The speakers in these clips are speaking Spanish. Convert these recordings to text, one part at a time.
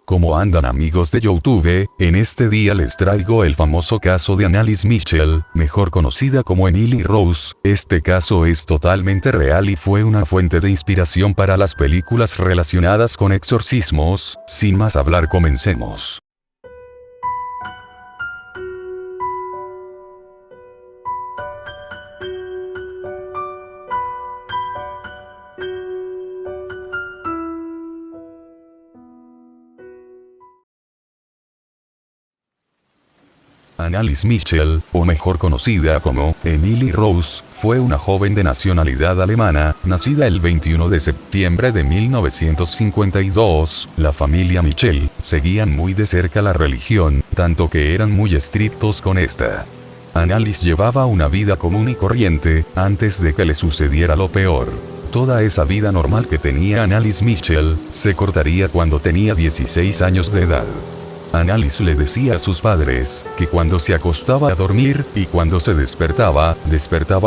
¿Cómo andan, amigos de YouTube? En este día les traigo el famoso caso de Annalise Mitchell, mejor conocida como Emily Rose. Este caso es totalmente real y fue una fuente de inspiración para las películas relacionadas con exorcismos. Sin más hablar, comencemos. Annalise Mitchell, o mejor conocida como Emily Rose, fue una joven de nacionalidad alemana, nacida el 21 de septiembre de 1952. La familia Mitchell seguían muy de cerca la religión, tanto que eran muy estrictos con esta. Annalise llevaba una vida común y corriente, antes de que le sucediera lo peor. Toda esa vida normal que tenía Annalise Mitchell, se cortaría cuando tenía 16 años de edad. Annalise le decía a sus padres que cuando se acostaba a dormir y cuando se despertaba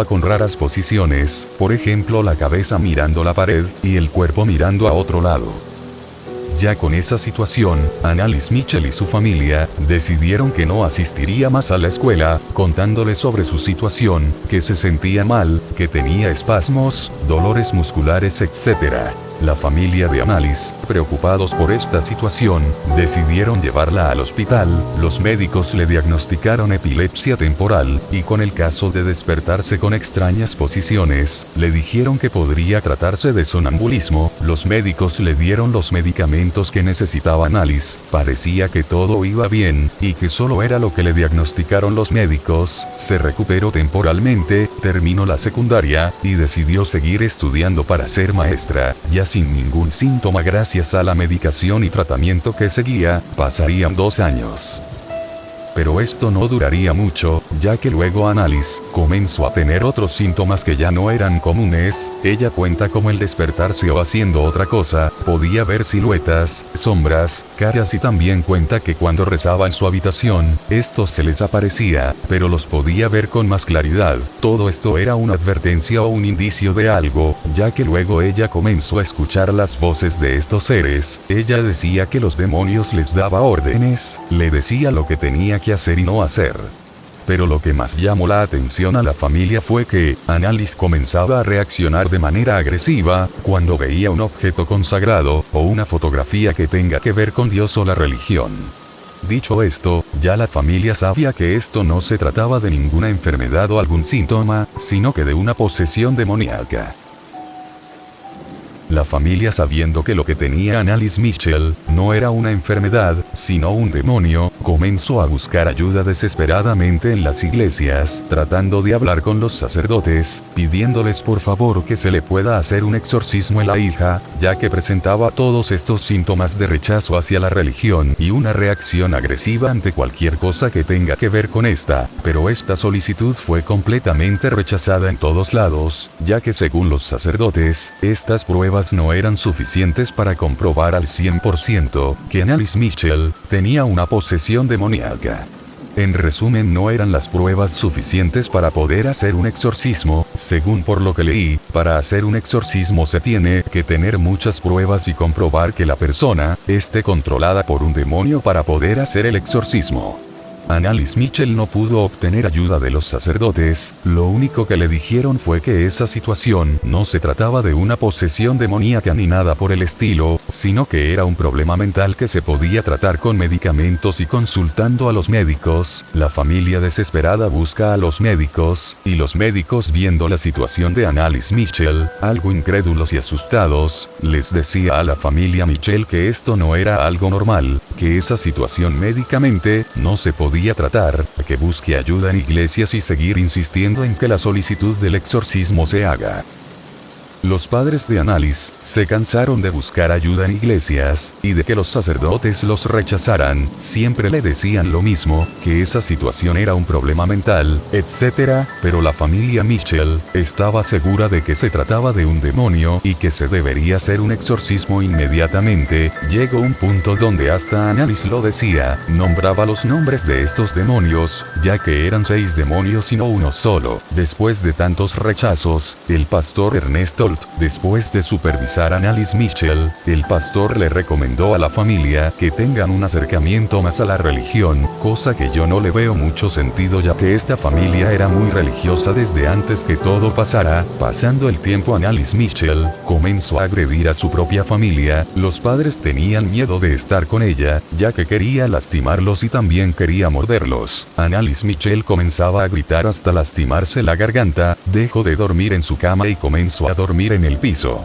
con raras posiciones, por ejemplo la cabeza mirando la pared y el cuerpo mirando a otro lado. Ya con esa situación, Annalise Mitchell y su familia decidieron que no asistiría más a la escuela, contándole sobre su situación, que se sentía mal, que tenía espasmos, dolores musculares, etc. La familia de Annalise, preocupados por esta situación, decidieron llevarla al hospital. Los médicos le diagnosticaron epilepsia temporal, y con el caso de despertarse con extrañas posiciones, le dijeron que podría tratarse de sonambulismo. Los médicos le dieron los medicamentos que necesitaba Annalise. Parecía que todo iba bien, y que solo era lo que le diagnosticaron los médicos. Se recuperó temporalmente, terminó la secundaria, y decidió seguir estudiando para ser maestra, ya sin ningún síntoma gracias a la medicación y tratamiento que seguía. Pasarían 2 años. Pero esto no duraría mucho, ya que luego Annalise comenzó a tener otros síntomas que ya no eran comunes. Ella cuenta cómo el despertarse o haciendo otra cosa, podía ver siluetas, sombras, caras, y también cuenta que cuando rezaba en su habitación, estos se les aparecía, pero los podía ver con más claridad. Todo esto era una advertencia o un indicio de algo, ya que luego ella comenzó a escuchar las voces de estos seres. Ella decía que los demonios les daba órdenes, le decía lo que tenía que hacer y no hacer. Pero lo que más llamó la atención a la familia fue que Annalise comenzaba a reaccionar de manera agresiva cuando veía un objeto consagrado o una fotografía que tenga que ver con Dios o la religión. Dicho esto, ya la familia sabía que esto no se trataba de ninguna enfermedad o algún síntoma, sino que de una posesión demoníaca. La familia, sabiendo que lo que tenía Annalise Mitchell no era una enfermedad, sino un demonio, comenzó a buscar ayuda desesperadamente en las iglesias, tratando de hablar con los sacerdotes, pidiéndoles por favor que se le pueda hacer un exorcismo a la hija, ya que presentaba todos estos síntomas de rechazo hacia la religión y una reacción agresiva ante cualquier cosa que tenga que ver con esta. Pero esta solicitud fue completamente rechazada en todos lados, ya que según los sacerdotes, estas pruebas no eran suficientes para comprobar al 100% que Annalise Mitchell tenía una posesión demoníaca. En resumen, no eran las pruebas suficientes para poder hacer un exorcismo. Según por lo que leí, para hacer un exorcismo se tiene que tener muchas pruebas y comprobar que la persona esté controlada por un demonio para poder hacer el exorcismo. Annalise Mitchell no pudo obtener ayuda de los sacerdotes. Lo único que le dijeron fue que esa situación no se trataba de una posesión demoníaca ni nada por el estilo, sino que era un problema mental que se podía tratar con medicamentos y consultando a los médicos. La familia desesperada busca a los médicos, y los médicos, viendo la situación de Annalise Mitchell, algo incrédulos y asustados, les decía a la familia Mitchell que esto no era algo normal, que esa situación médicamente no se podía tratar, que busque ayuda en iglesias y seguir insistiendo en que la solicitud del exorcismo se haga. Los padres de Annalise se cansaron de buscar ayuda en iglesias, y de que los sacerdotes los rechazaran. Siempre le decían lo mismo, que esa situación era un problema mental, etc. Pero la familia Mitchell estaba segura de que se trataba de un demonio y que se debería hacer un exorcismo inmediatamente. Llegó un punto donde hasta Annalise lo decía, nombraba los nombres de estos demonios, ya que eran 6 demonios y no uno solo. Después de tantos rechazos, el pastor Ernesto Stolt. Después de supervisar a Annalise Mitchell, el pastor le recomendó a la familia que tengan un acercamiento más a la religión, cosa que yo no le veo mucho sentido ya que esta familia era muy religiosa desde antes que todo pasara. Pasando el tiempo, Annalise Mitchell comenzó a agredir a su propia familia. Los padres tenían miedo de estar con ella, ya que quería lastimarlos y también quería morderlos. Annalise Mitchell comenzaba a gritar hasta lastimarse la garganta, dejó de dormir en su cama y comenzó a dormir en el piso.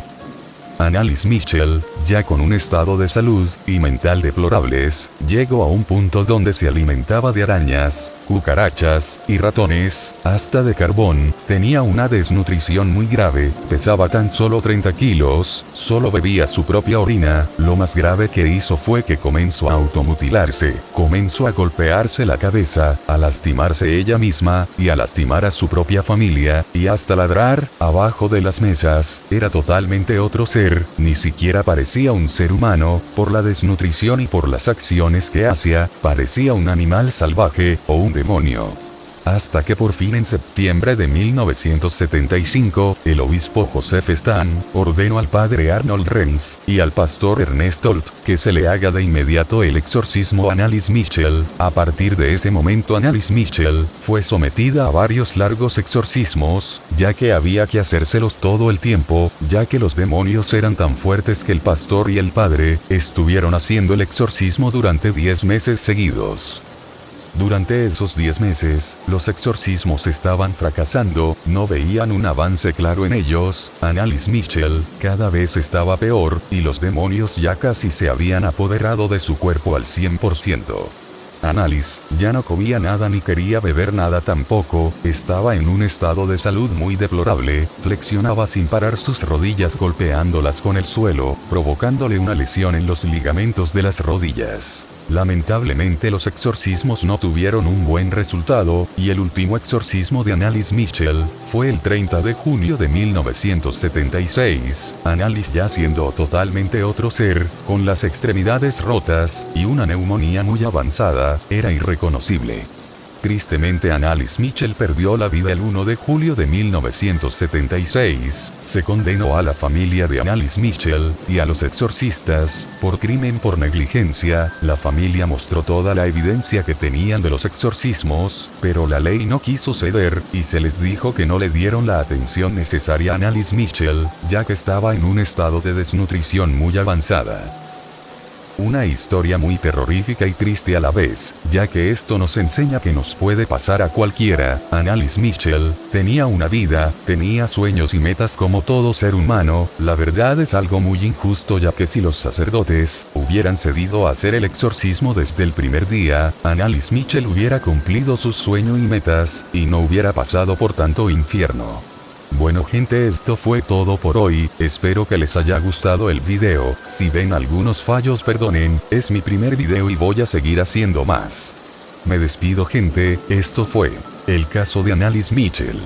Annalise Mitchell, ya con un estado de salud y mental deplorables, llegó a un punto donde se alimentaba de arañas, cucarachas y ratones, hasta de carbón. Tenía una desnutrición muy grave, pesaba tan solo 30 kilos, solo bebía su propia orina. Lo más grave que hizo fue que comenzó a automutilarse, comenzó a golpearse la cabeza, a lastimarse ella misma, y a lastimar a su propia familia, y hasta ladrar abajo de las mesas. Era totalmente otro ser, ni siquiera parecía un ser humano. Por la desnutrición y por las acciones que hacía, parecía un animal salvaje o un demonio. Hasta que por fin en septiembre de 1975, el obispo Joseph Stan ordenó al padre Arnold Renz y al pastor Ernest Stolt que se le haga de inmediato el exorcismo a Annalise Mitchell. A partir de ese momento, Annalise Mitchell fue sometida a varios largos exorcismos, ya que había que hacérselos todo el tiempo, ya que los demonios eran tan fuertes que el pastor y el padre estuvieron haciendo el exorcismo durante 10 meses seguidos. Durante esos 10 meses, los exorcismos estaban fracasando, no veían un avance claro en ellos. Annalise Mitchell cada vez estaba peor, y los demonios ya casi se habían apoderado de su cuerpo al 100%. Annalise ya no comía nada ni quería beber nada tampoco, estaba en un estado de salud muy deplorable, flexionaba sin parar sus rodillas golpeándolas con el suelo, provocándole una lesión en los ligamentos de las rodillas. Lamentablemente los exorcismos no tuvieron un buen resultado, y el último exorcismo de Annalise Mitchell fue el 30 de junio de 1976, Annalise ya siendo totalmente otro ser, con las extremidades rotas y una neumonía muy avanzada, era irreconocible. Tristemente, Annalise Mitchell perdió la vida el 1 de julio de 1976. Se condenó a la familia de Annalise Mitchell y a los exorcistas por crimen por negligencia. La familia mostró toda la evidencia que tenían de los exorcismos, pero la ley no quiso ceder, y se les dijo que no le dieron la atención necesaria a Annalise Mitchell, ya que estaba en un estado de desnutrición muy avanzada. Una historia muy terrorífica y triste a la vez, ya que esto nos enseña que nos puede pasar a cualquiera. Annalise Mitchell tenía una vida, tenía sueños y metas como todo ser humano. La verdad es algo muy injusto, ya que si los sacerdotes hubieran cedido a hacer el exorcismo desde el primer día, Annalise Mitchell hubiera cumplido su sueño y metas, y no hubiera pasado por tanto infierno. Bueno gente, esto fue todo por hoy, espero que les haya gustado el video. Si ven algunos fallos perdonen, es mi primer video y voy a seguir haciendo más. Me despido gente, esto fue el caso de Annalise Mitchell.